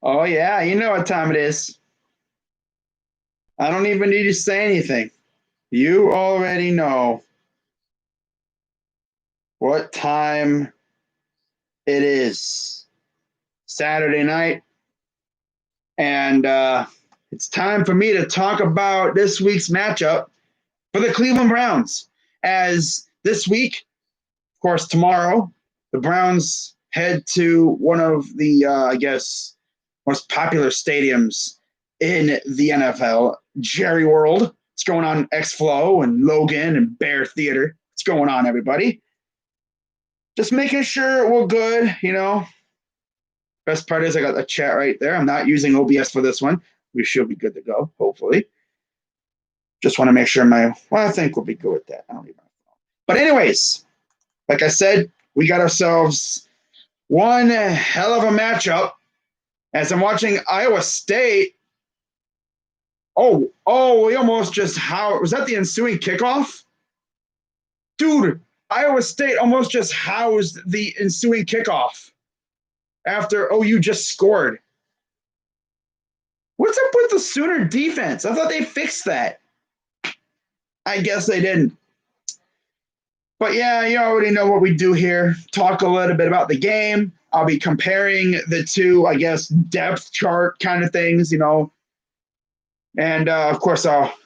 Oh, yeah, you know what time it is. I don't even need to say anything. You already know what time it is. Saturday night, and it's time for me to talk about this week's matchup for the Cleveland Browns. As this week, of course, tomorrow, the Browns head to one of the, I guess, most popular stadiums in the NFL, Jerry World. It's going on X-Flow and Logan and Bear Theater. What's going on, everybody? Just making sure we're good, you know. Best part is I got the chat right there. I'm not using OBS for this one. We should be good to go, hopefully. Just want to make sure I think we'll be good with that. I don't even know. But anyways, like I said, we got ourselves one hell of a matchup. As I'm watching Iowa State. We almost just was that the ensuing kickoff? Dude, Iowa State almost just housed the ensuing kickoff after OU just scored. What's up with the Sooner defense? I thought they fixed that. I guess they didn't. But yeah, you already know what we do here. Talk a little bit about the game. I'll be comparing the two, I guess, depth chart kind of things, you know. And of course,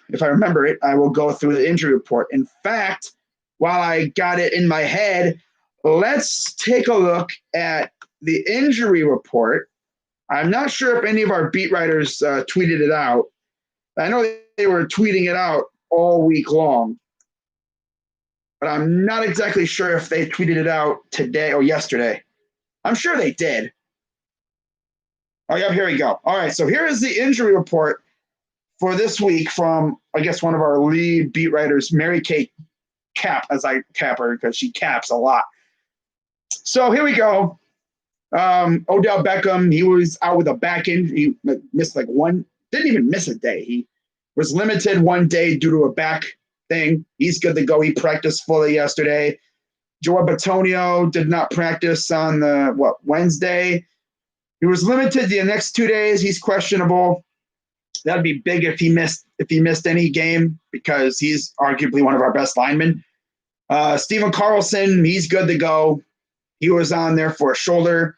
if I remember it, I will go through the injury report. In fact, while I got it in my head, let's take a look at the injury report. I'm not sure if any of our beat writers tweeted it out. I know they were tweeting it out all week long, but I'm not exactly sure if they tweeted it out today or yesterday. I'm sure they did. Oh, yeah, here we go. All right, so here is the injury report for this week from, I guess, one of our lead beat writers, Mary Kate Cap, as I cap her because she caps a lot. So here we go. Odell Beckham, he was out with a back injury. He missed didn't even miss a day. He was limited one day due to a back thing. He's good to go. He practiced fully yesterday. Joe Batonio did not practice on Wednesday. He was limited the next 2 days. He's questionable. That'd be big if he missed any game because he's arguably one of our best linemen. Steven Carlson, he's good to go. He was on there for a shoulder.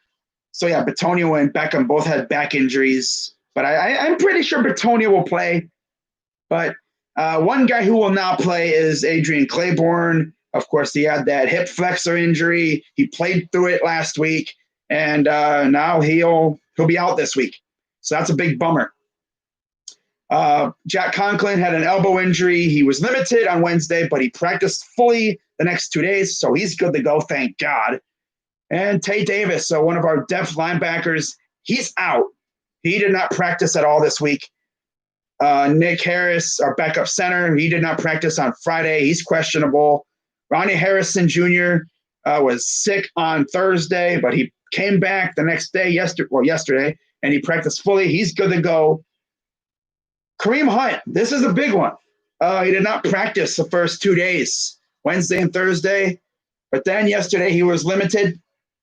So yeah, Batonio and Beckham both had back injuries, but I'm pretty sure Batonio will play. But one guy who will not play is Adrian Claiborne. Of course, he had that hip flexor injury. He played through it last week, and now he'll be out this week. So that's a big bummer. Jack Conklin had an elbow injury. He was limited on Wednesday, but he practiced fully the next 2 days, so he's good to go, thank God. And Tay Davis, so one of our depth linebackers, he's out. He did not practice at all this week. Nick Harris, our backup center, he did not practice on Friday. He's questionable. Ronnie Harrison Jr. Was sick on Thursday, but he came back the next day, yesterday, and he practiced fully. He's good to go. Kareem Hunt, this is a big one. He did not practice the first 2 days, Wednesday and Thursday. But then yesterday he was limited.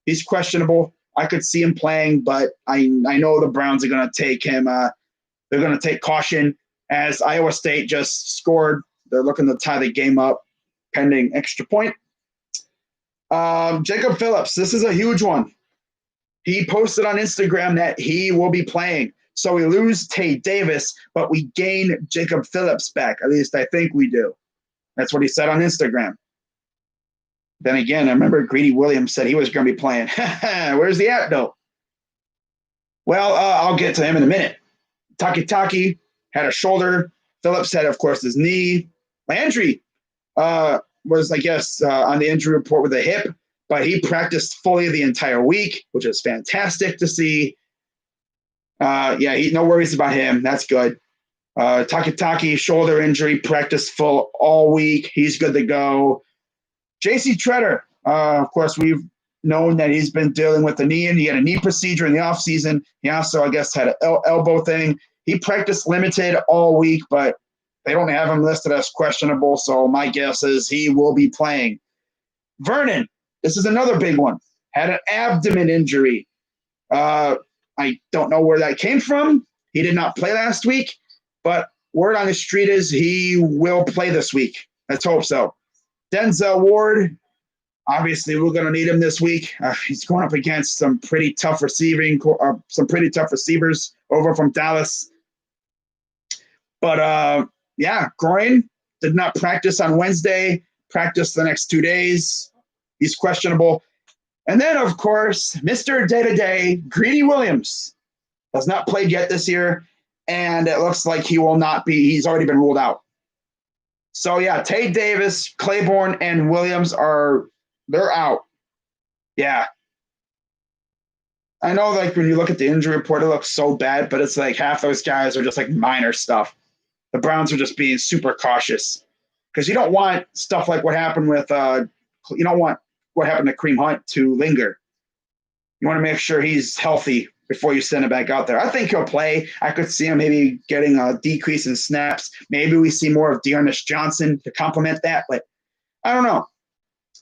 He's questionable. I could see him playing, but I know the Browns are going to take him. They're going to take caution as Iowa State just scored. They're looking to tie the game up pending extra point. Jacob Phillips, this is a huge one. He posted on Instagram that he will be playing. So we lose Tay Davis, but we gain Jacob Phillips back. At least I think we do. That's what he said on Instagram. Then again, I remember Greedy Williams said he was going to be playing. Where's the at, though? Well, I'll get to him in a minute. Taki had a shoulder. Phillips had, of course, his knee. Landry was, I guess, on the injury report with a hip, but he practiced fully the entire week, which is fantastic to see. No worries about him. That's good. Taki, shoulder injury, practiced full all week. He's good to go. J.C. Treader, of course, we've known that he's been dealing with the knee, and he had a knee procedure in the offseason. He also, I guess, had an elbow thing. He practiced limited all week, but they don't have him listed as questionable, so my guess is he will be playing. Vernon, this is another big one, had an abdomen injury. I don't know where that came from. He did not play last week, but word on the street is he will play this week. Let's hope so. Denzel Ward, obviously we're going to need him this week. He's going up against some pretty tough receivers over from Dallas. But yeah, groin did not practice on Wednesday, practiced the next 2 days. He's questionable. And then, of course, Mr. Day-to-Day, Greedy Williams, has not played yet this year, and it looks like he will not be. He's already been ruled out. So, yeah, Tay Davis, Claiborne, and Williams they're out. Yeah. I know, like, when you look at the injury report, it looks so bad, but it's like half those guys are just, like, minor stuff. The Browns are just being super cautious because you don't want stuff like what happened with you don't want what happened to Kareem Hunt to linger. You want to make sure he's healthy before you send him back out there. I think he'll play. I could see him maybe getting a decrease in snaps. Maybe we see more of Dearness Johnson to complement that, but I don't know.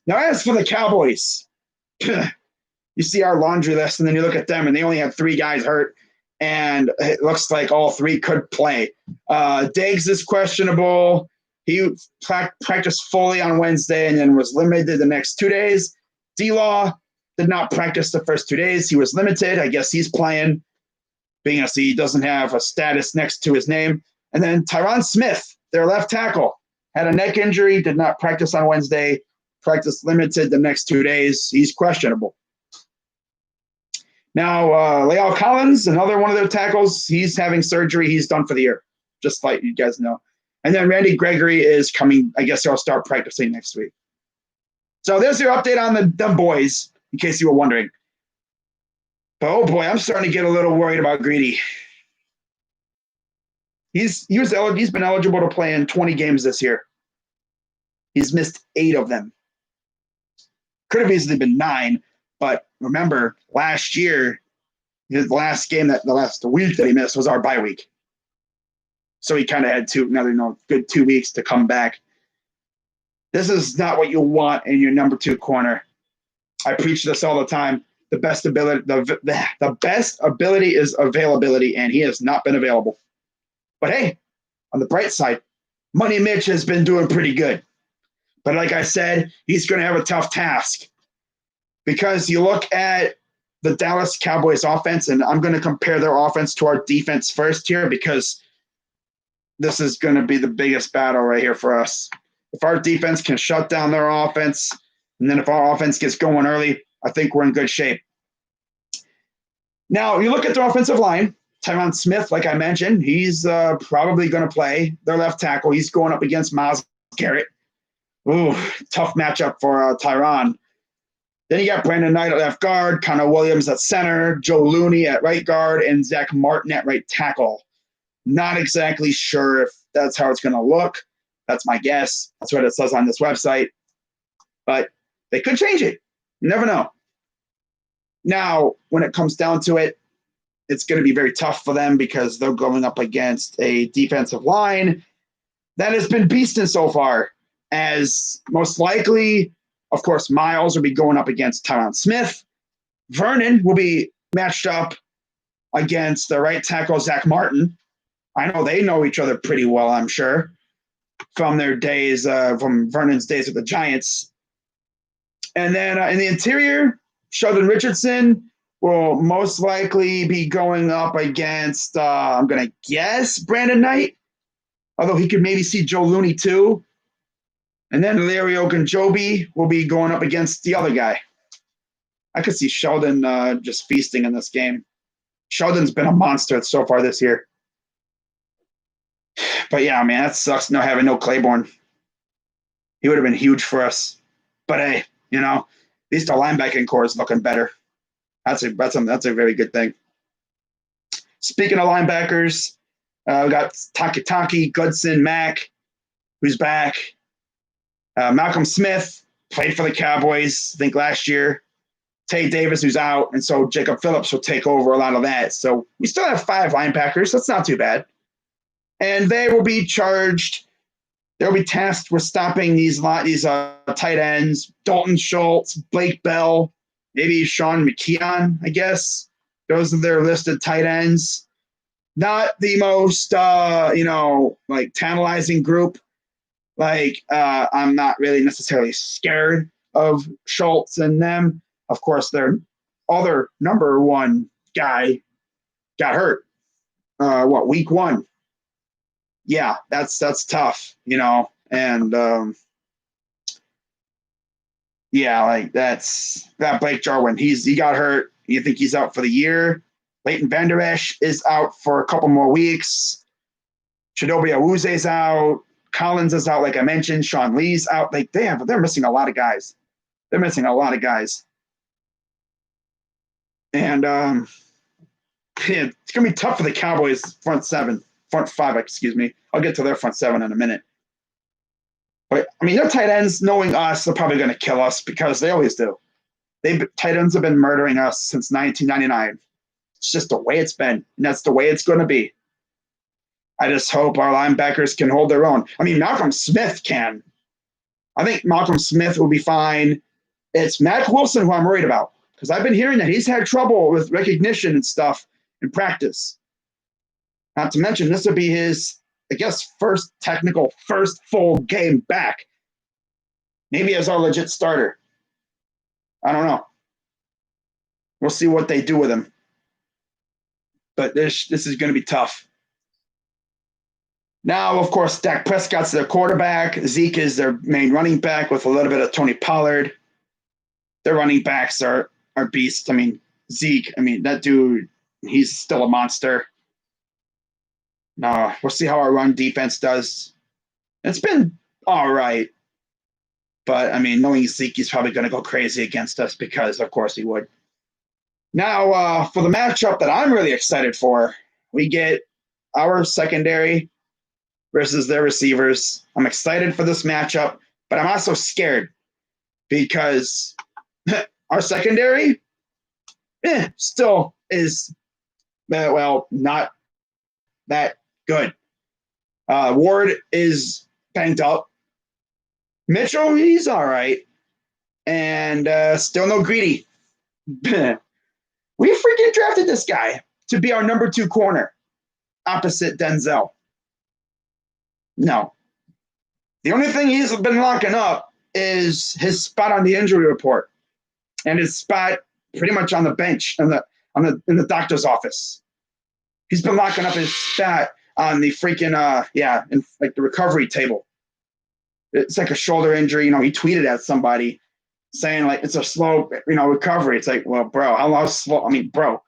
Now, as for the Cowboys, you see our laundry list, and then you look at them, and they only have 3 guys hurt, and it looks like all 3 could play. Diggs is questionable. He practiced fully on Wednesday and then was limited the next 2 days. D-Law did not practice the first 2 days. He was limited. I guess he's playing, being as he doesn't have a status next to his name. And then Tyron Smith, their left tackle, had a neck injury, did not practice on Wednesday, practiced limited the next 2 days. He's questionable. Now, La'el Collins, another one of their tackles, he's having surgery. He's done for the year, just like you guys know. And then Randy Gregory is coming. I guess he'll start practicing next week. So there's your update on the boys, in case you were wondering. But, oh, boy, I'm starting to get a little worried about Greedy. He's been eligible to play in 20 games this year. He's missed 8 of them. Could have easily been 9, but remember, last year, his last game, the week that he missed was our bye week. So he kind of had good 2 weeks to come back. This is not what you want in your number 2 corner. I preach this all the time. The best ability is availability, and he has not been available. But hey, on the bright side, Money Mitch has been doing pretty good. But like I said, he's going to have a tough task because you look at the Dallas Cowboys offense, and I'm going to compare their offense to our defense first here because this is going to be the biggest battle right here for us. If our defense can shut down their offense, and then if our offense gets going early, I think we're in good shape. Now, you look at their offensive line, Tyron Smith, like I mentioned, he's probably going to play their left tackle. He's going up against Myles Garrett. Ooh, tough matchup for Tyron. Then you got Brandon Knight at left guard, Connor Williams at center, Joe Looney at right guard, and Zach Martin at right tackle. Not exactly sure if that's how it's going to look. That's my guess. That's what it says on this website. But they could change it. You never know. Now, when it comes down to it, it's going to be very tough for them because they're going up against a defensive line that has been beasting so far. As most likely, of course, Myles will be going up against Tyron Smith. Vernon will be matched up against the right tackle, Zach Martin. I know they know each other pretty well, I'm sure, from their days, from Vernon's days with the Giants. And then in the interior, Sheldon Richardson will most likely be going up against, I'm going to guess, Brandon Knight, although he could maybe see Joe Looney too. And then Larry Ogunjobi will be going up against the other guy. I could see Sheldon just feasting in this game. Sheldon's been a monster so far this year. But yeah, man, that sucks not having no Claiborne. He would have been huge for us. But hey, at least our linebacking core is looking better. That's a very good thing. Speaking of linebackers, we got Takitaki, Goodson, Mack, who's back. Malcolm Smith played for the Cowboys, I think last year. Tay Davis, who's out, and so Jacob Phillips will take over a lot of that. So we still have 5 linebackers. That's not too bad. And they will be charged. They'll be tasked with stopping these tight ends, Dalton Schultz, Blake Bell, maybe Sean McKeon, I guess. Those are their listed tight ends. Not the most, like tantalizing group. Like, I'm not really necessarily scared of Schultz and them. Of course, their other number one guy got hurt. Week 1? Yeah, that's tough, and yeah, like that Blake Jarwin. He got hurt. You think he's out for the year? Leighton Vander Esch is out for a couple more weeks. Chidobe Awuze's out. Collins is out, like I mentioned. Sean Lee's out. Like, they're missing a lot of guys. They're missing a lot of guys. And it's gonna be tough for the Cowboys front 5, excuse me. I'll get to their front 7 in a minute. But I mean, their tight ends, knowing us, they're probably going to kill us because they always do. Tight ends have been murdering us since 1999. It's just the way it's been, and that's the way it's going to be. I just hope our linebackers can hold their own. I mean, Malcolm Smith can. I think Malcolm Smith will be fine. It's Matt Wilson who I'm worried about because I've been hearing that he's had trouble with recognition and stuff in practice. Not to mention, this will be his, I guess, first full game back. Maybe as our legit starter. I don't know. We'll see what they do with him. But this is going to be tough. Now, of course, Dak Prescott's their quarterback. Zeke is their main running back with a little bit of Tony Pollard. Their running backs are beasts. I mean, Zeke, that dude, he's still a monster. No, we'll see how our run defense does. It's been all right. But, knowing Zeke, he's probably going to go crazy against us because, of course, he would. Now, for the matchup that I'm really excited for, we get our secondary versus their receivers. I'm excited for this matchup, but I'm also scared because our secondary still is, not that good. Ward is banged up. Mitchell, he's all right. And still no Greedy. We freaking drafted this guy to be our number 2 corner opposite Denzel. No. The only thing he's been locking up is his spot on the injury report and his spot pretty much on the bench in the doctor's office. He's been locking up his spot on the freaking in like the recovery table. It's like a shoulder injury. He tweeted at somebody saying like it's a slow, recovery. It's like, well, bro, how long slow? Bro,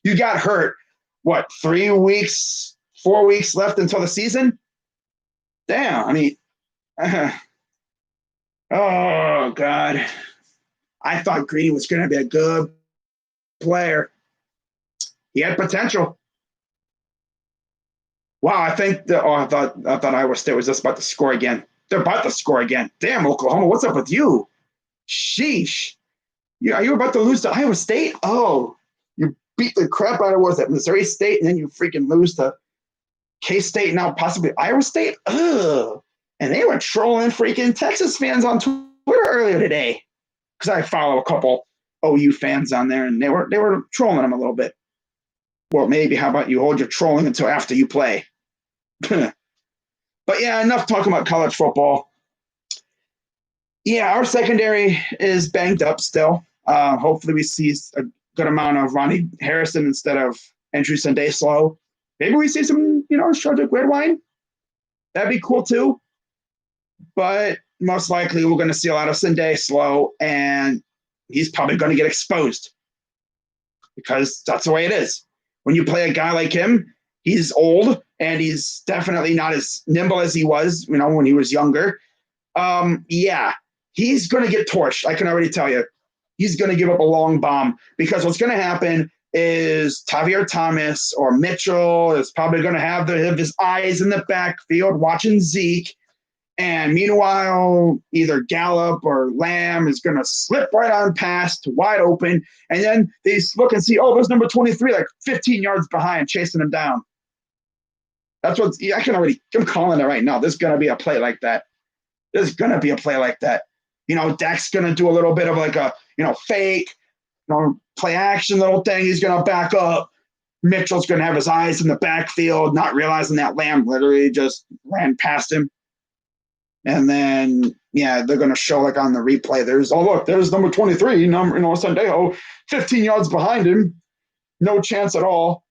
you got hurt. What, 3 weeks, 4 weeks left until the season? Damn. Oh God. I thought Greedy was going to be a good player. He had potential. Wow, I thought Iowa State was just about to score again. They're about to score again. Damn, Oklahoma, what's up with you? Sheesh. Are you about to lose to Iowa State? Oh, you beat the crap out of Missouri State, and then you freaking lose to K-State, now possibly Iowa State? Ugh. And they were trolling freaking Texas fans on Twitter earlier today because I follow a couple OU fans on there, and they were trolling them a little bit. Well, maybe how about you hold your trolling until after you play? But yeah, enough talking about college football. Yeah, our secondary is banged up still. Hopefully we see a good amount of Ronnie Harrison instead of Andrew Sandeslow. Maybe we see some, Shadrick Redwine. That'd be cool too. But most likely we're going to see a lot of Sandeslow, and he's probably going to get exposed because that's the way it is. When you play a guy like him, he's old and he's definitely not as nimble as he was, when he was younger. Yeah, he's going to get torched. I can already tell you. He's going to give up a long bomb because what's going to happen is Tavier Thomas or Mitchell is probably going to have his eyes in the backfield watching Zeke. And meanwhile, either Gallup or Lamb is going to slip right on past, wide open. And then they look and see, oh, there's number 23, like 15 yards behind, chasing him down. That's what I'm calling it right now. There's going to be a play like that. There's going to be a play like that. Dak's going to do a little bit of like a, fake, play action little thing. He's going to back up. Mitchell's going to have his eyes in the backfield, not realizing that Lamb literally just ran past him. And then, they're going to show like on the replay. There's number 23, Sendejo, 15 yards behind him. No chance at all.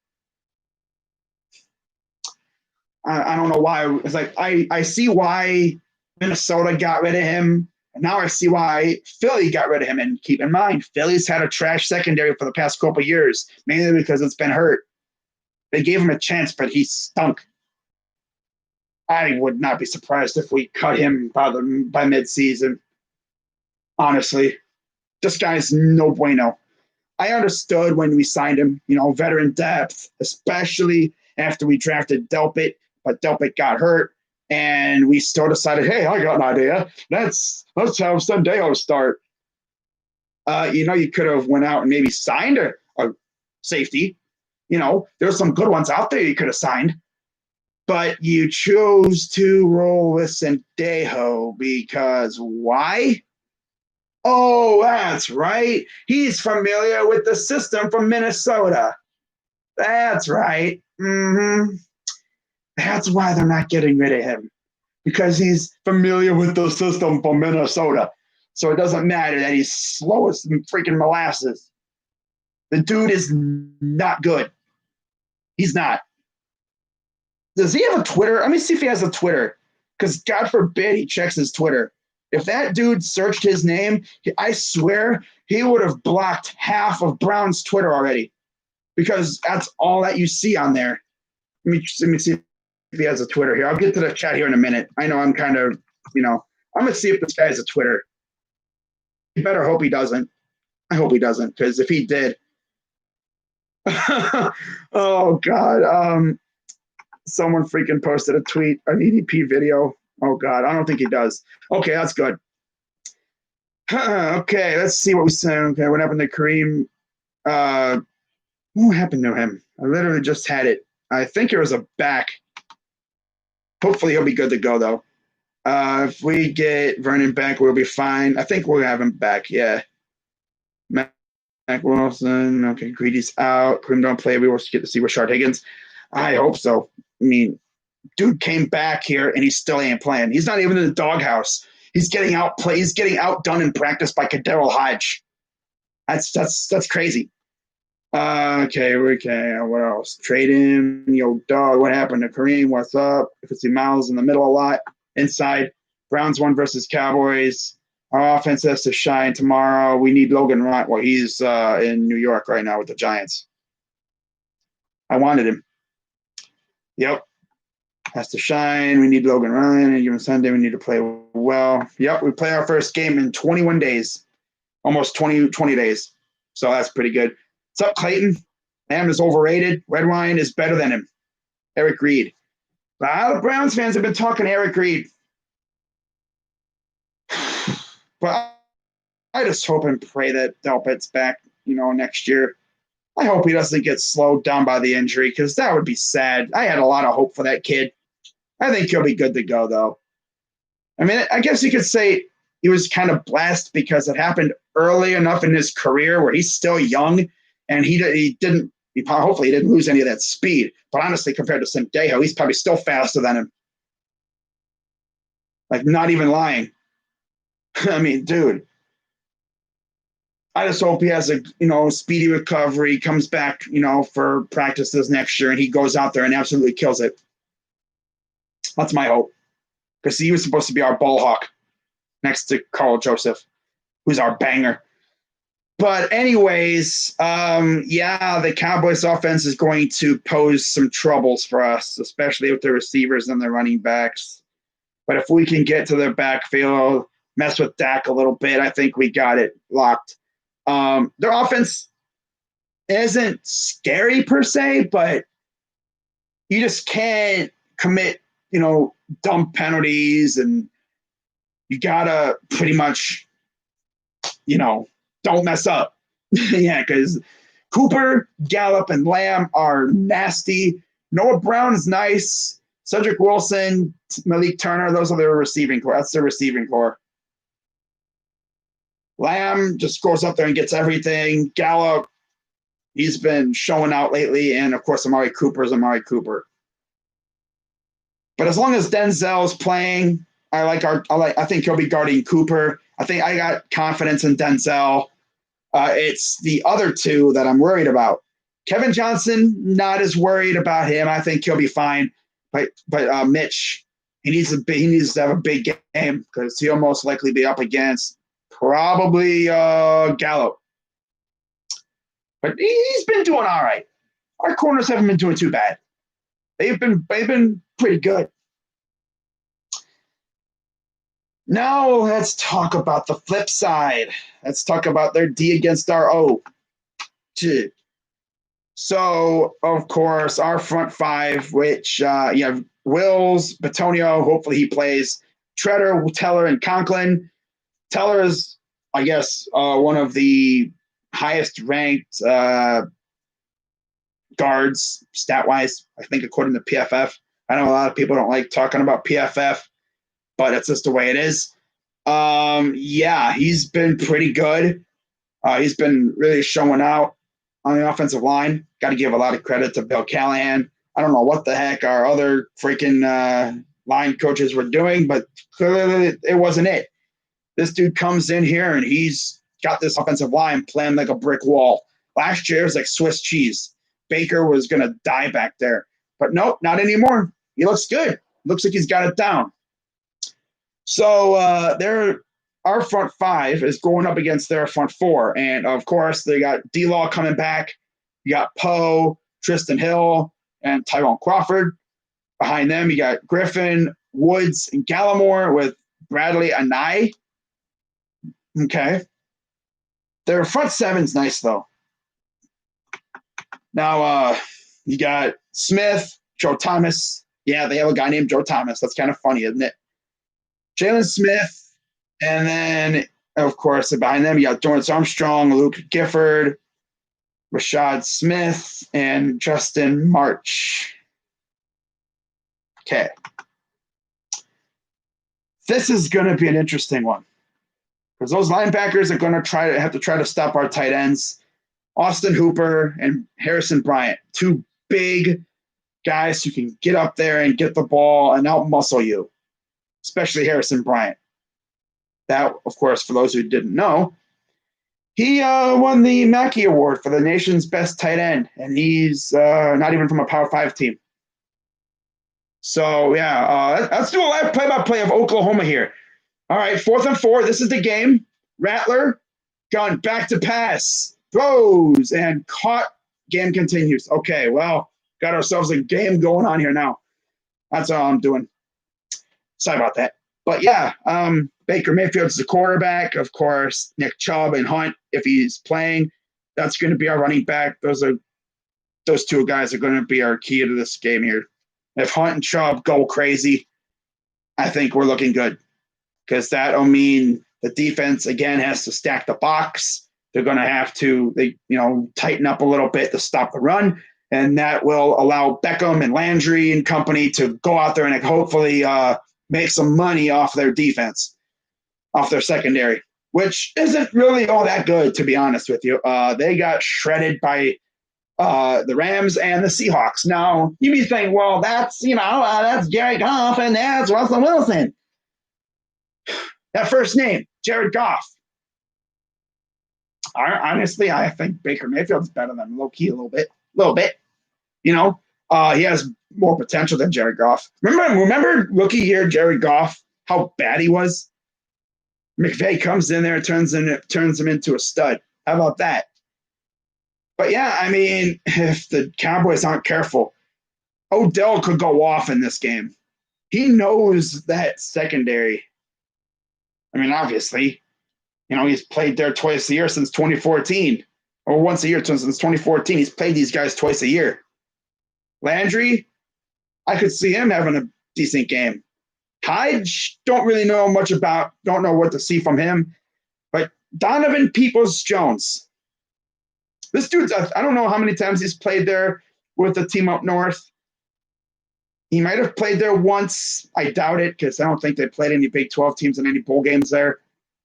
I don't know why. It's like I see why Minnesota got rid of him. And now I see why Philly got rid of him. And keep in mind, Philly's had a trash secondary for the past couple of years, mainly because it's been hurt. They gave him a chance, but he stunk. I would not be surprised if we cut him by midseason. Honestly, this guy's no bueno. I understood when we signed him, veteran depth, especially after we drafted Delpit, but Delpit got hurt, and we still decided, hey, I got an idea. Let's have Sendejo start. You could have went out and maybe signed a safety. There's some good ones out there you could have signed. But you chose to roll with Sendejo because why? Oh, that's right. He's familiar with the system from Minnesota. That's right. Mm-hmm. That's why they're not getting rid of him, because he's familiar with the system from Minnesota. So it doesn't matter that he's slow as freaking molasses. The dude is not good. He's not. Does he have a Twitter? Let me see if he has a Twitter, because God forbid he checks his Twitter. If that dude searched his name, I swear he would have blocked half of Brown's Twitter already, because that's all that you see on there. Let me see if he has a Twitter here. I'll get to the chat here in a minute. I know I'm kind of, I'm going to see if this guy has a Twitter. You better hope he doesn't. I hope he doesn't, because if he did, oh, God. Someone freaking posted a tweet, an EDP video. Oh, God. I don't think he does. Okay, that's good. Okay, let's see what we said. Okay, what happened to Kareem? What happened to him? I literally just had it. I think it was a back. Hopefully he'll be good to go, though. If we get Vernon back, we'll be fine. I think we'll have him back, yeah. Mac Wilson. Okay, Greedy's out. Kareem don't play. We will get to see Rashard Higgins. I hope so. I mean, dude came back here and he still ain't playing. He's not even in the doghouse. He's getting outplayed. He's getting outdone in practice by Kadero Hodge. That's crazy. Okay. What else? Trade him. Dog. What happened to Kareem? What's up? You can see Miles in the middle a lot. Inside. Browns 1 versus Cowboys. Our offense has to shine tomorrow. We need Logan Ryan. Well, he's in New York right now with the Giants. I wanted him. Yep. Has to shine. We need Logan Ryan. And given Sunday, we need to play well. Yep. We play our first game in 21 days. Almost 20 days. So that's pretty good. What's up, Clayton? Lamb is overrated. Red Wine is better than him. Eric Reed. A lot of Browns fans have been talking Eric Reed. But I just hope and pray that Delpit's back, next year. I hope he doesn't get slowed down by the injury, because that would be sad. I had a lot of hope for that kid. I think he'll be good to go, though. I mean, I guess you could say he was kind of blessed because it happened early enough in his career where he's still young, and he hopefully didn't lose any of that speed. But honestly, compared to Sendejo, he's probably still faster than him. Like, not even lying. I mean, dude. I just hope he has a, speedy recovery, comes back, for practices next year, and he goes out there and absolutely kills it. That's my hope. Because he was supposed to be our ball hawk next to Carl Joseph, who's our banger. But anyways, the Cowboys offense is going to pose some troubles for us, especially with the receivers and the running backs. But if we can get to their backfield, mess with Dak a little bit, I think we got it locked. Their offense isn't scary per se, but you just can't commit, dumb penalties, and you gotta pretty much, don't mess up. Yeah, because Cooper, Gallup, and Lamb are nasty. Noah Brown is nice. Cedric Wilson, Malik Turner, those are their receiving core. That's their receiving core. Lamb just goes up there and gets everything. Gallup, he's been showing out lately. And, of course, Amari Cooper is Amari Cooper. But as long as Denzel's playing, I think he'll be guarding Cooper. I think I got confidence in Denzel. It's the other two that I'm worried about. Kevin Johnson, not as worried about him. I think he'll be fine. But Mitch, he needs to have a big game because he'll most likely be up against probably Gallup. But he's been doing all right. Our corners haven't been doing too bad. They've been pretty good. Now let's talk about the flip side. Let's talk about their D against our O. So, of course, our front five, which you have Wills, Batonio, hopefully he plays, Treader, Teller, and Conklin. Teller is, I guess, one of the highest ranked guards stat-wise, I think, according to PFF. I know a lot of people don't like talking about PFF, but it's just the way it is. Yeah, he's been pretty good. He's been really showing out on the offensive line. Got to give a lot of credit to Bill Callahan. I don't know what the heck our other freaking line coaches were doing, but clearly it wasn't it. This dude comes in here and he's got this offensive line playing like a brick wall. Last year it was like Swiss cheese. Baker was going to die back there. But nope, not anymore. He looks good. Looks like he's got it down. So our front five is going up against their front four. And, of course, they got D-Law coming back. You got Poe, Tristan Hill, and Tyrone Crawford. Behind them, you got Griffin, Woods, and Gallimore with Bradley Anai. Okay. Their front seven's nice, though. Now, you got Smith, Joe Thomas. Yeah, they have a guy named Joe Thomas. That's kind of funny, isn't it? Jalen Smith, and then, of course, behind them, you got Dorrance Armstrong, Luke Gifford, Rashad Smith, and Justin March. Okay. This is going to be an interesting one because those linebackers are going to have to try to stop our tight ends. Austin Hooper and Harrison Bryant, two big guys who can get up there and get the ball and out-muscle you, especially Harrison Bryant. That, of course, for those who didn't know, he won the Mackey Award for the nation's best tight end, and he's not even from a Power 5 team. So, yeah, let's do a live play-by-play of Oklahoma here. All right, 4th and 4. This is the game. Rattler, gone back to pass. Throws and caught. Game continues. Okay, well, got ourselves a game going on here now. That's all I'm doing. Sorry about that. But, yeah, Baker Mayfield's the quarterback. Of course, Nick Chubb and Hunt, if he's playing, that's going to be our running back. Those two guys are going to be our key to this game here. If Hunt and Chubb go crazy, I think we're looking good because that'll mean the defense, again, has to stack the box. They're going to have to tighten up a little bit to stop the run, and that will allow Beckham and Landry and company to go out there and hopefully make some money off their defense, off their secondary, which isn't really all that good, to be honest with you. They got shredded by the Rams and the Seahawks. Now, you be saying, well, that's Jared Goff and that's Russell Wilson. That first name, Jared Goff. Honestly, I think Baker Mayfield's better than low-key a little bit. He has more potential than Jared Goff. Remember rookie year Jared Goff, how bad he was? McVay comes in there and turns him into a stud. How about that? But, yeah, I mean, if the Cowboys aren't careful, Odell could go off in this game. He knows that secondary. I mean, obviously, he's played there twice a year since 2014, or once a year since 2014. He's played these guys twice a year. Landry, I could see him having a decent game. Hyde, don't really know much about, don't know what to see from him. But Donovan Peoples-Jones, this dude's, I don't know how many times he's played there with the team up north. He might have played there once. I doubt it because I don't think they played any Big 12 teams in any bowl games there.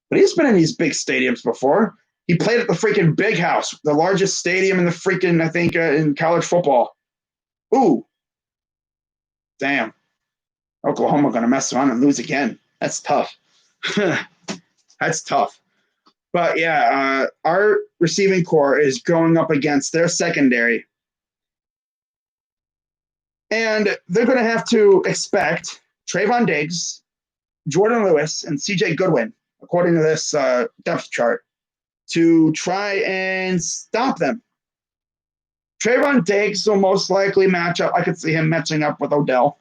But he's been in these big stadiums before. He played at the freaking Big House, the largest stadium in the freaking, I think, in college football. Ooh, damn. Oklahoma going to mess around and lose again. That's tough. That's tough. But yeah, our receiving core is going up against their secondary. And they're going to have to expect Trayvon Diggs, Jordan Lewis, and CJ Goodwin, according to this depth chart, to try and stop them. Trayvon Diggs will most likely match up. I could see him matching up with Odell.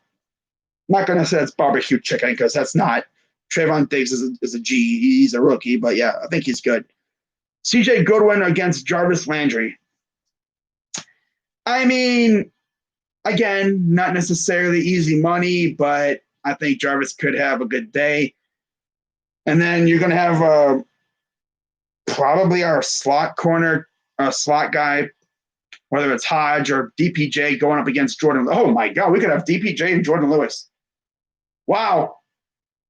I'm not going to say it's barbecue chicken because that's not. Trayvon Diggs is a G. He's a rookie, but yeah, I think he's good. CJ Goodwin against Jarvis Landry. I mean, again, not necessarily easy money, but I think Jarvis could have a good day. And then you're going to have probably our slot corner, slot guy, whether it's Hodge or DPJ going up against Jordan. Oh, my God, we could have DPJ and Jordan Lewis. Wow.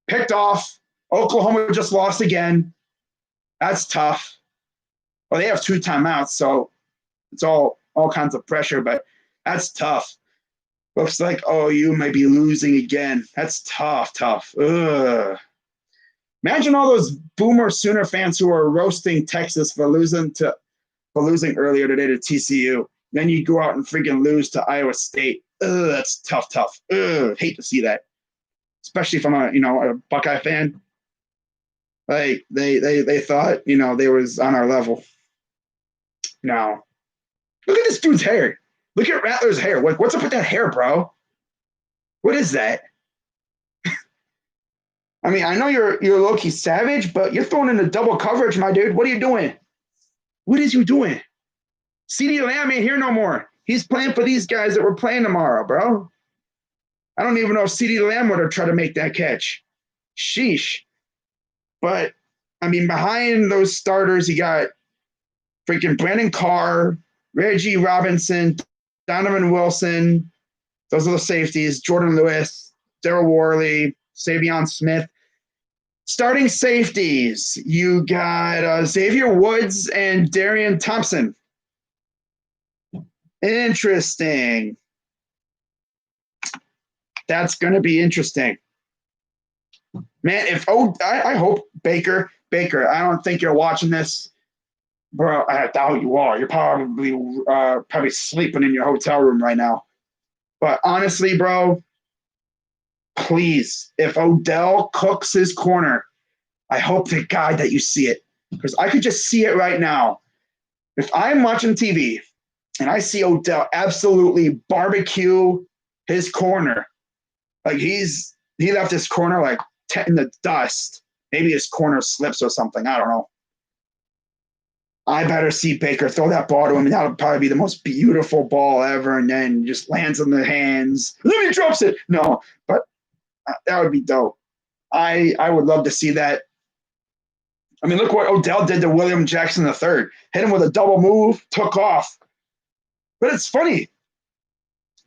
Picked off. Oklahoma just lost again. That's tough. Well, they have 2 timeouts, so it's all kinds of pressure, but that's tough. Looks like, you might be losing again. That's tough. Ugh. Imagine all those boomer Sooner fans who are roasting Texas for losing earlier today to TCU. Then you go out and freaking lose to Iowa State. Ugh, that's tough. Ugh, hate to see that. Especially from a Buckeye fan. Like they thought, they was on our level. No. Look at this dude's hair. Look at Rattler's hair. What's up with that hair, bro? What is that? I mean, I know you're low-key savage, but you're throwing in a double coverage, my dude. What are you doing? What is you doing? CeeDee Lamb ain't here no more. He's playing for these guys that were playing tomorrow, bro. I don't even know if CeeDee Lamb would have tried to make that catch. Sheesh. But, I mean, behind those starters, you got freaking Brandon Carr, Reggie Robinson, Donovan Wilson. Those are the safeties. Jordan Lewis, Daryl Worley, Savion Smith. Starting safeties, you got Xavier Woods and Darian Thompson. Interesting. That's going to be interesting. Man, I hope Baker, I don't think you're watching this. Bro, I doubt you are. You're probably sleeping in your hotel room right now. But honestly, bro, please, if Odell cooks his corner, I hope to God that you see it. Because I could just see it right now. If I'm watching TV and I see Odell absolutely barbecue his corner, like he left his corner like in the dust. Maybe his corner slips or something. I don't know. I better see Baker throw that ball to him, and that'll probably be the most beautiful ball ever, and then just lands in the hands. Then he drops it. No, but that would be dope. I would love to see that. I mean, look what Odell did to William Jackson III. Hit him with a double move, took off. But it's funny.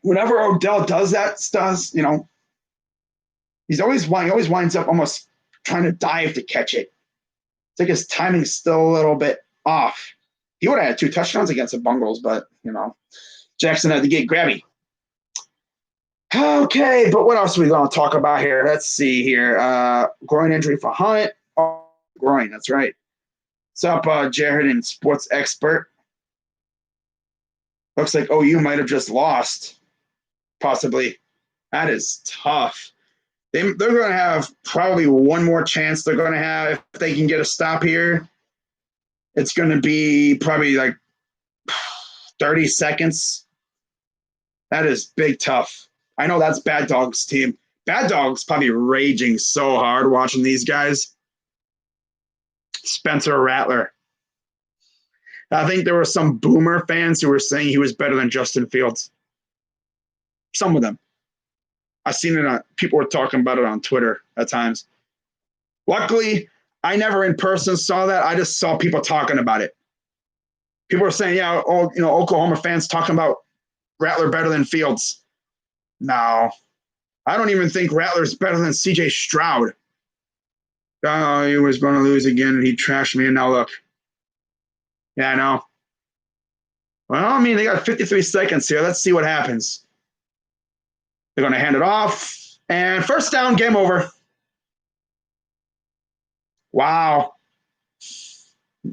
Whenever Odell does that stuff, he always winds up almost trying to dive to catch it. It's like his timing's still a little bit off. He would have had 2 touchdowns against the Bengals, but, Jackson had to get grabby. Okay, but what else are we going to talk about here? Let's see here. Groin injury for Hunt. Oh, groin, that's right. What's up, Jared and sports expert? Looks like OU might have just lost, possibly. That is tough. They're going to have probably one more chance they're going to have if they can get a stop here. It's going to be probably like 30 seconds. That is big tough. I know that's Bad Dog's team. Bad Dog's probably raging so hard watching these guys. Spencer Rattler. I think there were some boomer fans who were saying he was better than Justin Fields. Some of them. I've seen it people were talking about it on Twitter at times. Luckily, I never in person saw that. I just saw people talking about it. People were saying, Oklahoma fans talking about Rattler better than Fields. No. I don't even think Rattler's better than CJ Stroud. Oh, he was going to lose again, and he trashed me. And now look. Yeah, I know. Well, I mean, they got 53 seconds here. Let's see what happens. They're going to hand it off. And first down, game over. Wow.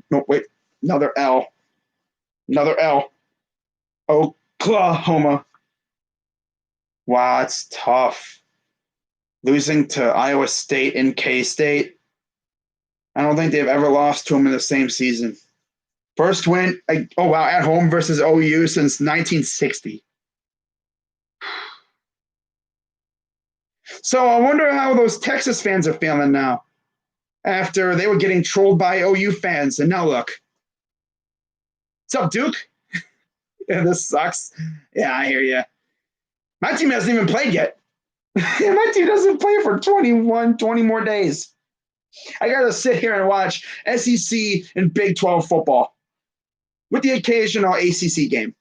No, wait. Another L. Another L. Oklahoma. Wow, it's tough. Losing to Iowa State and K-State. I don't think they've ever lost to them in the same season. First win, at home versus OU since 1960. So I wonder how those Texas fans are feeling now after they were getting trolled by OU fans. And now look. What's up, Duke? Yeah, this sucks. Yeah, I hear you. My team hasn't even played yet. My team doesn't play for 20 more days. I got to sit here and watch SEC and Big 12 football with the occasional ACC game.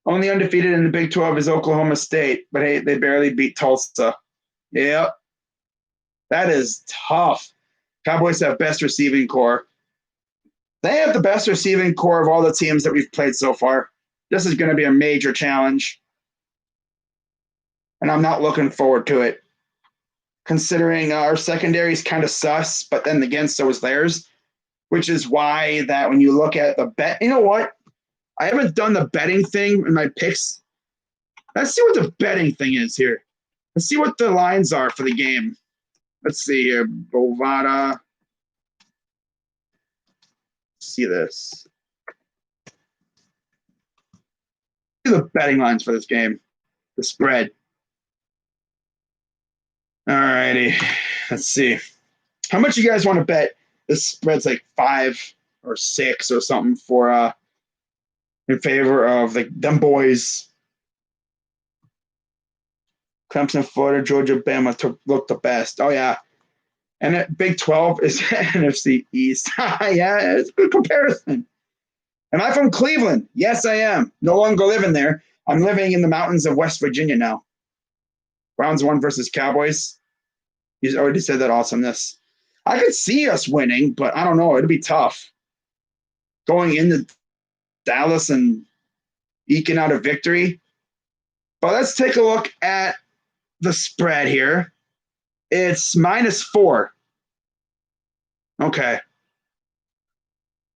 Only undefeated in the Big 12 is Oklahoma State, but hey, they barely beat Tulsa. Yep. That is tough. Cowboys have best receiving core. They have the best receiving core of all the teams that we've played so far. This is going to be a major challenge. And I'm not looking forward to it. Considering our secondary is kind of sus, but then again, so is theirs. Which is why that when you look at the bet, you know what? I haven't done the betting thing in my picks. Let's see what the betting thing is here. Let's see what the lines are for the game. Let's see here. Bovada. See this. See the betting lines for this game. The spread. All righty. Let's see. How much you guys want to bet? This spread's like 5 or 6 or something for in favor of them boys. Clemson, Florida, Georgia, Bama look the best. Oh yeah. And Big 12 is NFC East. Yeah, it's a good comparison. Am I from Cleveland? Yes, I am. No longer living there. I'm living in the mountains of West Virginia now. Browns won versus Cowboys. He's already said that awesomeness. I could see us winning, but I don't know. It'd be tough. Going into Dallas and eking out a victory. But let's take a look at the spread here. It's -4. Okay.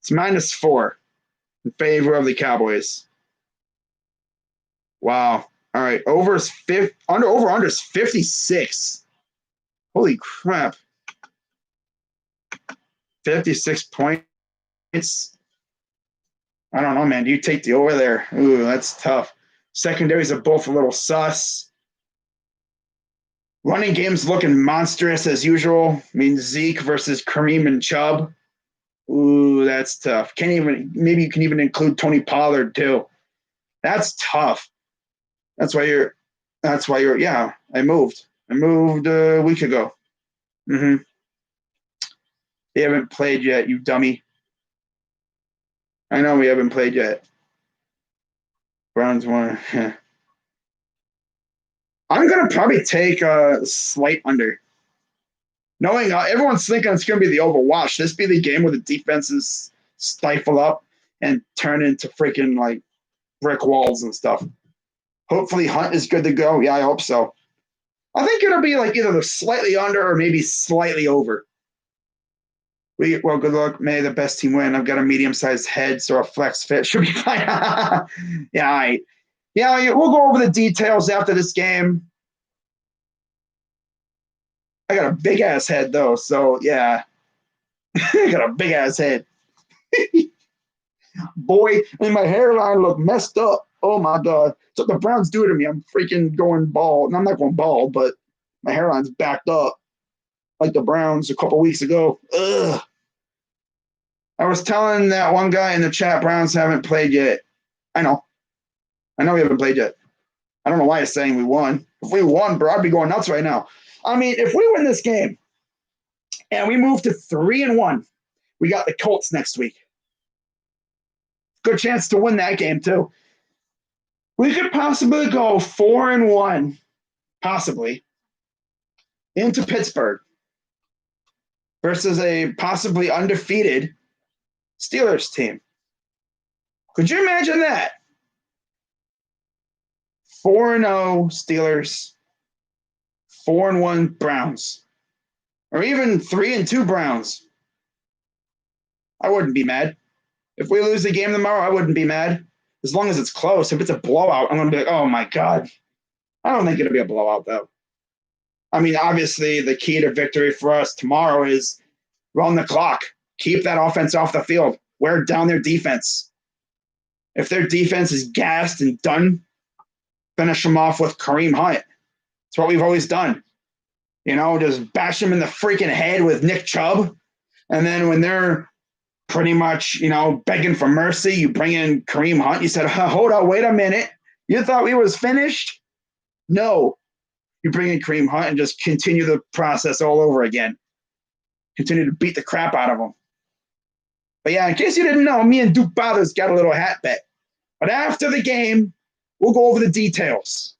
It's -4 in favor of the Cowboys. Wow. All right. Over under is 56. Holy crap. 56 points. I don't know, man. Do you take the over there? Ooh, that's tough. Secondaries are both a little sus. Running game's looking monstrous as usual. I mean, Zeke versus Kareem and Chubb. Ooh, that's tough. Maybe you can even include Tony Pollard too. That's tough. That's why you're, yeah, I moved a week ago. Mm-hmm. They haven't played yet, you dummy. I know we haven't played yet. Browns won. I'm going to probably take a slight under. Knowing everyone's thinking it's going to be the Overwatch. This be the game where the defenses stifle up and turn into freaking like brick walls and stuff. Hopefully Hunt is good to go. Yeah, I hope so. I think it'll be like either slightly under or maybe slightly over. Well, good luck. May the best team win. I've got a medium-sized head, so a flex fit should be fine. Yeah, all right. Yeah, we'll go over the details after this game. I got a big-ass head, though, so yeah. I got a big-ass head. Boy, and my hairline look messed up. Oh, my God. So the Browns do it to me. I'm freaking going bald. And I'm not going bald, but my hairline's backed up like the Browns a couple weeks ago. Ugh. I was telling that one guy in the chat, Browns haven't played yet. I know we haven't played yet. I don't know why he's saying we won. If we won, bro, I'd be going nuts right now. I mean, if we win this game and we move to 3-1, we got the Colts next week. Good chance to win that game, too. We could possibly go 4-1, possibly, into Pittsburgh. versus a possibly undefeated Steelers team. Could you imagine that? 4-0 Steelers, 4-1 Browns, or even 3-2 Browns. I wouldn't be mad. If we lose the game tomorrow, I wouldn't be mad. As long as it's close. If it's a blowout, I'm going to be like, oh my God. I don't think it'll be a blowout, though. I mean, obviously, the key to victory for us tomorrow is run the clock. Keep that offense off the field. Wear down their defense. If their defense is gassed and done, finish them off with Kareem Hunt. It's what we've always done. Just bash them in the freaking head with Nick Chubb. And then when they're pretty much, begging for mercy, you bring in Kareem Hunt. You said, hold on, wait a minute. You thought we was finished? No. You bring in Kareem Hunt and just continue the process all over again. Continue to beat the crap out of them. But yeah, in case you didn't know, me and Duke Bothers got a little hat bet. But after the game, we'll go over the details.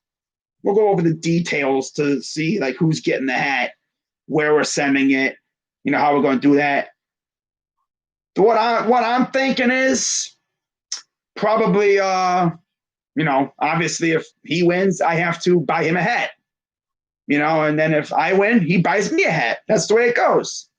We'll go over the details to see who's getting the hat, where we're sending it, how we're going to do that. But what I'm thinking is probably, obviously if he wins, I have to buy him a hat. And then if I win, he buys me a hat. That's the way it goes.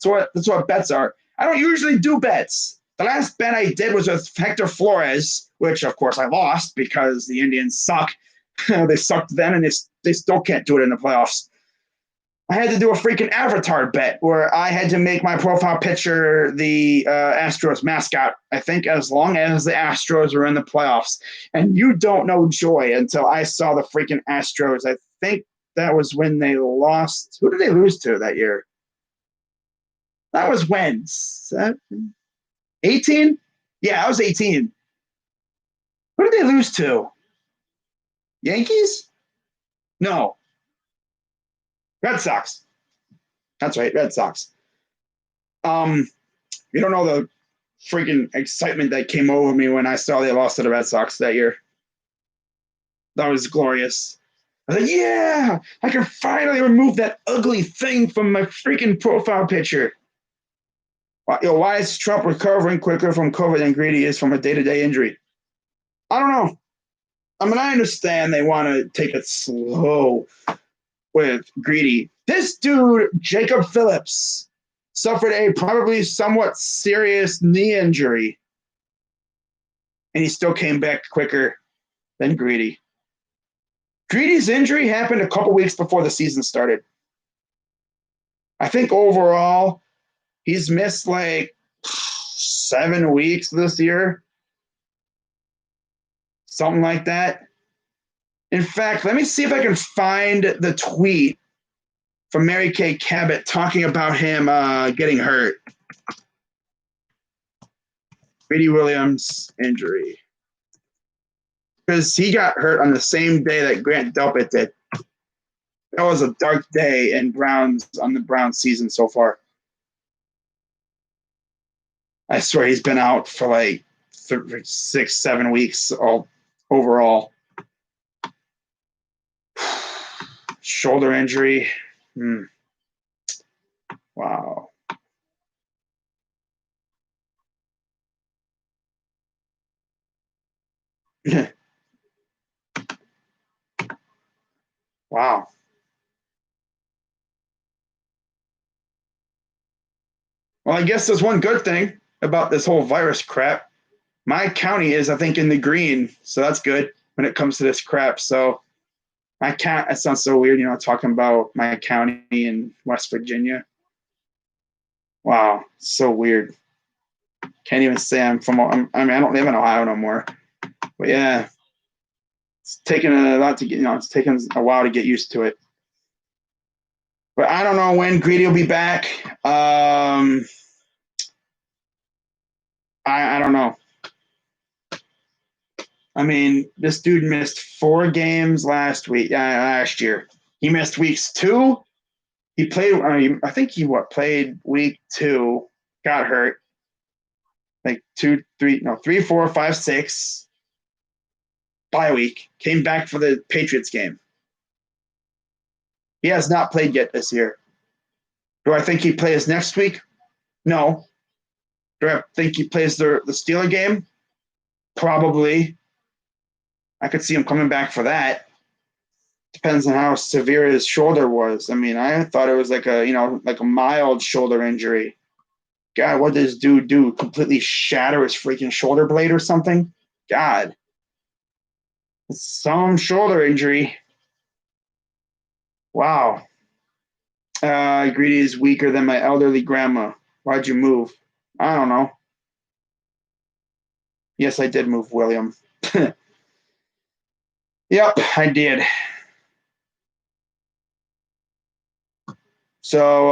That's what bets are. I don't usually do bets. The last bet I did was with Hector Flores, which, of course, I lost because the Indians suck. They sucked then, and they still can't do it in the playoffs. I had to do a freaking avatar bet where I had to make my profile picture the Astros mascot, I think, as long as the Astros were in the playoffs. And you don't know joy until I saw the freaking Astros. I think that was when they lost. Who did they lose to that year? That was when? 18? Yeah, I was 18. Who did they lose to? Yankees? No. Red Sox. That's right, Red Sox. You don't know the freaking excitement that came over me when I saw they lost to the Red Sox that year. That was glorious. I was like, yeah, I can finally remove that ugly thing from my freaking profile picture. Why is Trump recovering quicker from COVID than Greedy is from a day-to-day injury? I don't know. I mean, I understand they want to take it slow with Greedy. This dude, Jacob Phillips, suffered a probably somewhat serious knee injury, and he still came back quicker than Greedy. Greedy's injury happened a couple weeks before the season started. I think overall, he's missed 7 weeks this year. Something like that. In fact, let me see if I can find the tweet from Mary Kay Cabot talking about him getting hurt. Greedy Williams injury. Because he got hurt on the same day that Grant Delpit did. That was a dark day on the Browns season so far. I swear he's been out for 6-7 weeks all overall. Shoulder injury. Wow. Wow. Well, I guess there's one good thing about this whole virus crap. My county is, I think, in the green, so that's good when it comes to this crap. So my count, it sounds so weird, talking about my county in West Virginia. Wow, so weird. Can't even say I don't live in Ohio no more. But yeah, it's taken a lot to get, it's taken a while to get used to it. But I don't know when Greedy will be back. I don't know. I mean, this dude missed 4 games last year. He missed weeks 2. He played. I think he played week 2. Got hurt. 3, 4, 5, 6. Bye week. Came back for the Patriots game. He has not played yet this year. Do I think he plays next week? No. Do I think he plays the Steeler game? Probably. I could see him coming back for that. Depends on how severe his shoulder was. I mean, I thought it was like a mild shoulder injury. God, what did this dude do? Completely shatter his freaking shoulder blade or something? God. It's some shoulder injury. Wow. Greedy is weaker than my elderly grandma. Why'd you move? I don't know. Yes, I did move, William. Yep, I did. So,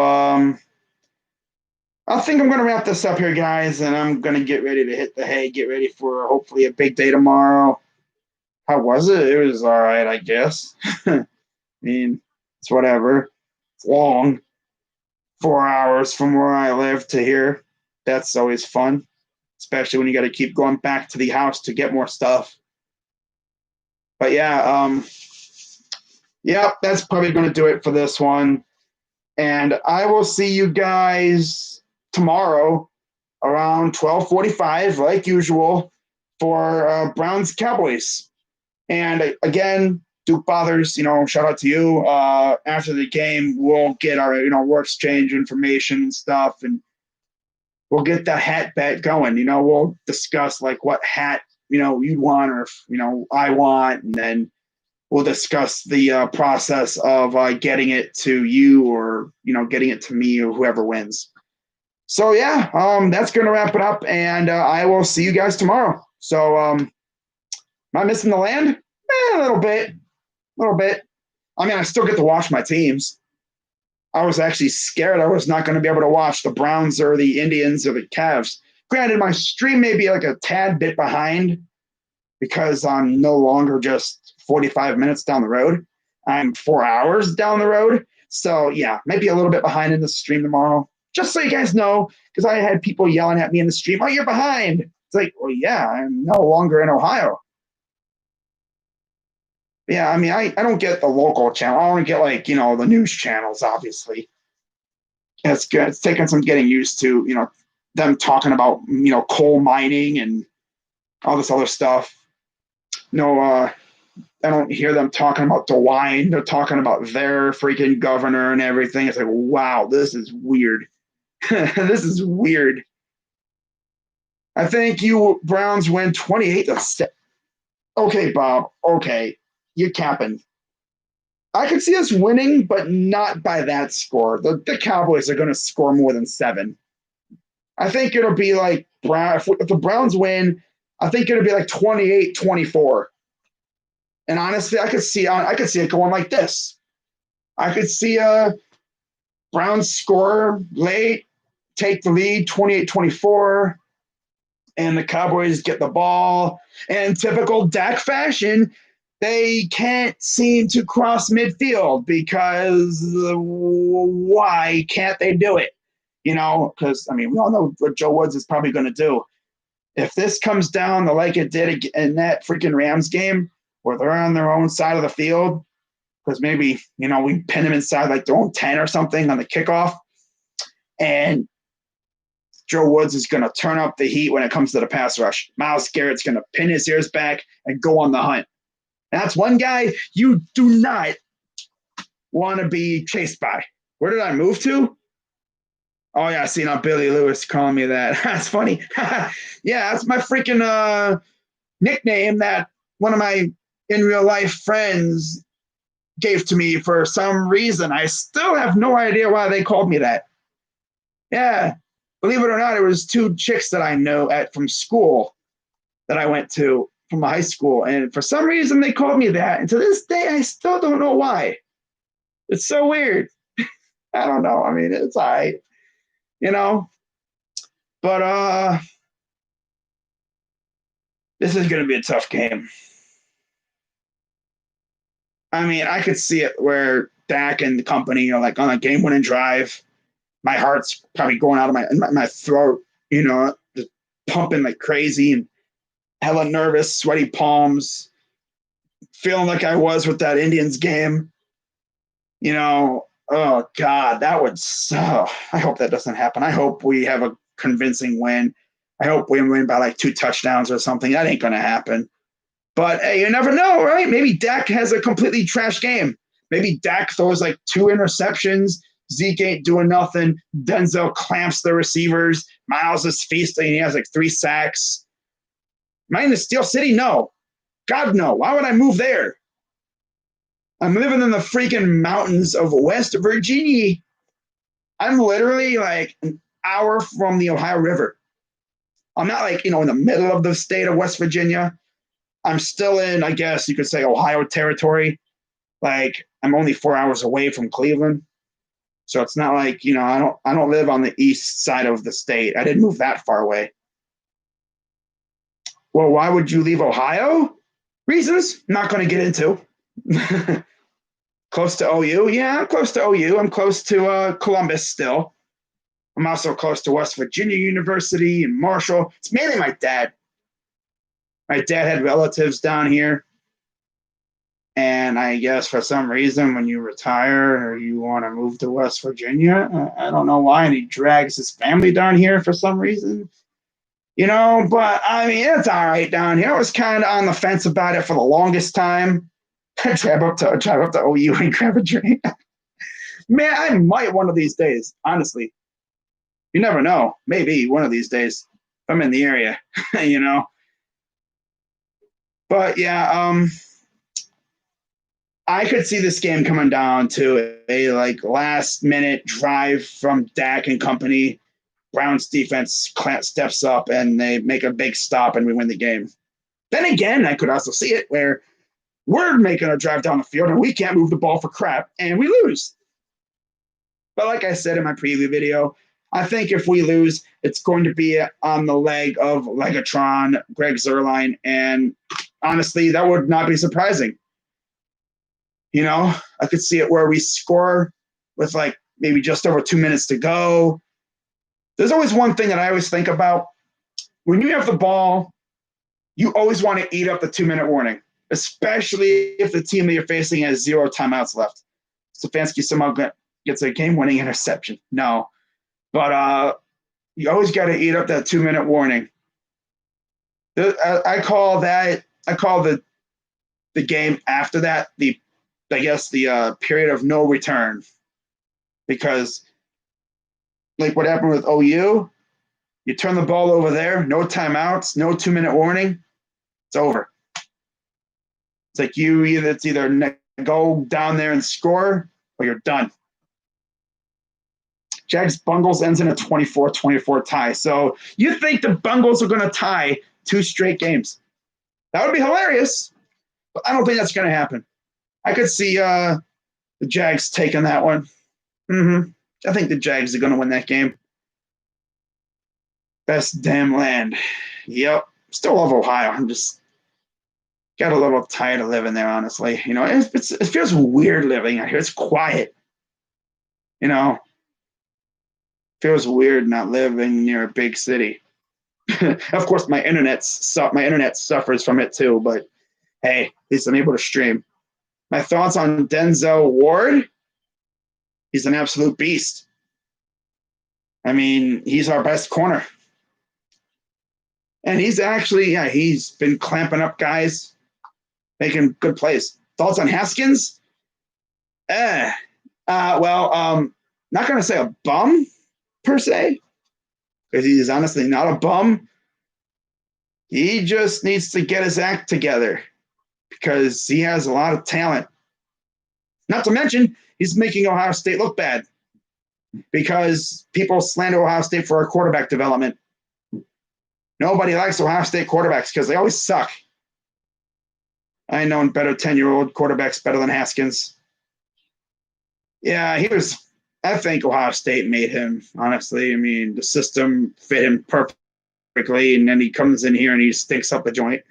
I think I'm going to wrap this up here, guys, and I'm going to get ready to hit the hay, get ready for hopefully a big day tomorrow. How was it? It was all right, I guess. I mean, it's whatever. It's long. 4 hours from where I live to here. That's always fun, especially when you got to keep going back to the house to get more stuff. But yeah, that's probably going to do it for this one. And I will see you guys tomorrow around 12:45, like usual, for Browns Cowboys. And again, Duke Fathers, shout out to you. After the game, we'll get our, we'll exchange information and stuff, and we'll get the hat bet going. We'll discuss like what hat, you'd want or, I want, and then we'll discuss the process of getting it to you or, getting it to me or whoever wins. So yeah, that's going to wrap it up, and I will see you guys tomorrow. So am I missing the land? A little bit. I mean, I still get to watch my teams. I was actually scared I was not going to be able to watch the Browns or the Indians or the Cavs. Granted, my stream may be like a tad bit behind because I'm no longer just 45 minutes down the road. I'm 4 hours down the road. So yeah, maybe a little bit behind in the stream tomorrow. Just so you guys know, because I had people yelling at me in the stream, "Oh, you're behind." It's like, well, yeah, I'm no longer in Ohio. Yeah, I mean, I don't get the local channel. I only get like, the news channels, obviously. It's good. It's taking some getting used to, them talking about, coal mining and all this other stuff. No, I don't hear them talking about DeWine. They're talking about their freaking governor and everything. It's like, wow, this is weird. This is weird. I think you Browns win 28-7. Okay, Bob. Okay. You're capping. I could see us winning, but not by that score. The Cowboys are going to score more than 7. I think it'll be like if the Browns win, I think it'll be like 28-24. And honestly, I could see it going like this. I could see a Browns score late, take the lead 28-24, and the Cowboys get the ball. And in typical Dak fashion, they can't seem to cross midfield because why can't they do it? Because, I mean, we all know what Joe Woods is probably going to do. If this comes down like it did in that freaking Rams game where they're on their own side of the field, because maybe, we pin them inside like their own 10 or something on the kickoff, and Joe Woods is going to turn up the heat when it comes to the pass rush. Myles Garrett's going to pin his ears back and go on the hunt. That's one guy you do not want to be chased by. Where did I move to? Oh, yeah, I see now Billy Lewis calling me that. That's funny. Yeah, that's my freaking nickname that one of my in real life friends gave to me for some reason. I still have no idea why they called me that. Yeah, believe it or not, it was 2 chicks that I know from school that I went to from high school. And for some reason, they called me that. And to this day, I still don't know why. It's so weird. I don't know. I mean, it's all right, But this is going to be a tough game. I mean, I could see it where Dak and the company are like on a game-winning drive. My heart's probably going out of my throat, just pumping like crazy and hella nervous, sweaty palms, feeling like I was with that Indians game. Oh God, that would so. I hope that doesn't happen. I hope we have a convincing win. I hope we win by like 2 touchdowns or something. That ain't gonna happen. But hey, you never know, right? Maybe Dak has a completely trash game. Maybe Dak throws like 2 interceptions. Zeke ain't doing nothing. Denzel clamps the receivers. Miles is feasting. He has like 3 sacks. Am I in the Steel City? No. God, no. Why would I move there? I'm living in the freaking mountains of West Virginia. I'm literally like an hour from the Ohio River. I'm not like, in the middle of the state of West Virginia. I'm still in, I guess you could say, Ohio territory. Like I'm only 4 hours away from Cleveland. So it's not like, I don't live on the east side of the state. I didn't move that far away. Well, why would you leave Ohio? Reasons? Not going to get into. Close to OU? Yeah, I'm close to OU. I'm close to Columbus still. I'm also close to West Virginia University and Marshall. It's mainly my dad. My dad had relatives down here. And I guess for some reason, when you retire or you want to move to West Virginia, I don't know why, and he drags his family down here for some reason. But I mean, it's all right down here. I was kind of on the fence about it for the longest time. drive up to OU and grab a drink. Man, I might one of these days, honestly. You never know. Maybe one of these days. If I'm in the area, But yeah, I could see this game coming down to a like last minute drive from Dak and company. Browns defense steps up and they make a big stop and we win the game. Then again, I could also see it where we're making a drive down the field and we can't move the ball for crap and we lose. But like I said in my preview video, I think if we lose, it's going to be on the leg of Legatron, Greg Zuerlein, and honestly, that would not be surprising. I could see it where we score with like maybe just over 2 minutes to go. There's always one thing that I always think about. When you have the ball, you always want to eat up the 2-minute warning, especially if the team that you're facing has 0 timeouts left. Stefanski somehow gets a game-winning interception. No. But you always got to eat up that 2-minute warning. I call the game after that the period of no return, because like what happened with OU, you turn the ball over there, no timeouts, no 2-minute warning, it's over. It's like it's either go down there and score or you're done. Jags Bungles ends in a 24-24 tie. So you think the Bungles are going to tie 2 straight games? That would be hilarious, but I don't think that's going to happen. I could see the Jags taking that one. I think the Jags are going to win that game. Best damn land. Yep. Still love Ohio. I'm just got a little tired of living there, honestly. It feels weird living out here. It's quiet. Feels weird not living near a big city. Of course, my internet suffers from it too, but hey, at least I'm able to stream. My thoughts on Denzel Ward? He's an absolute beast. I mean, he's our best corner. And he's actually, he's been clamping up guys, making good plays. Thoughts on Haskins? Not going to say a bum per se, because he's honestly not a bum. He just needs to get his act together because he has a lot of talent. Not to mention, he's making Ohio State look bad because people slander Ohio State for our quarterback development. Nobody likes Ohio State quarterbacks because they always suck. I know better 10-year-old quarterbacks better than Haskins. Yeah, I think Ohio State made him, honestly. I mean, the system fit him perfectly, and then he comes in here and he stinks up the joint.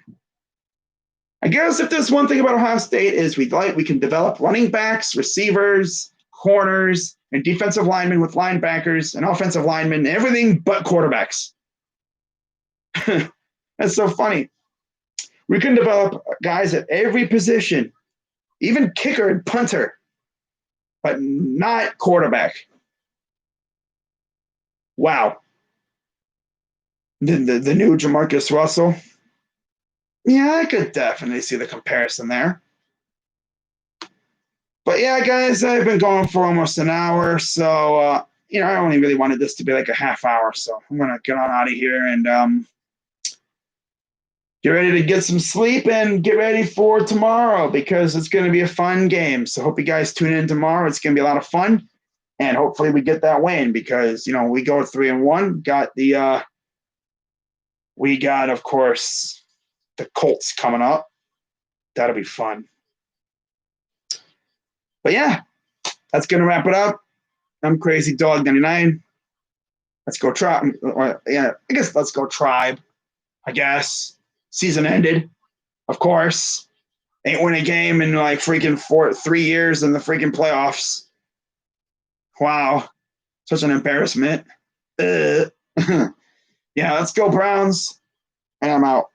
I guess if there's one thing about Ohio State is we can develop running backs, receivers, corners, and defensive linemen with linebackers and offensive linemen, everything but quarterbacks. That's so funny. We can develop guys at every position, even kicker and punter. but not quarterback. Wow. The new Jamarcus Russell. Yeah, I could definitely see the comparison there. But yeah, guys, I've been going for almost an hour, so I only really wanted this to be like a half hour, so I'm gonna get on out of here and get ready to get some sleep and get ready for tomorrow because it's gonna be a fun game. So hope you guys tune in tomorrow. It's gonna be a lot of fun, and hopefully we get that win because we go 3-1. We got of course the Colts coming up. That'll be fun. But yeah, that's gonna wrap it up. I'm Crazy Dog 99. Let's go tribe. Yeah, I guess let's go tribe. I guess season ended. Of course, ain't win a game in like freaking 3 years in the freaking playoffs. Wow, such an embarrassment. Yeah, let's go Browns, and I'm out.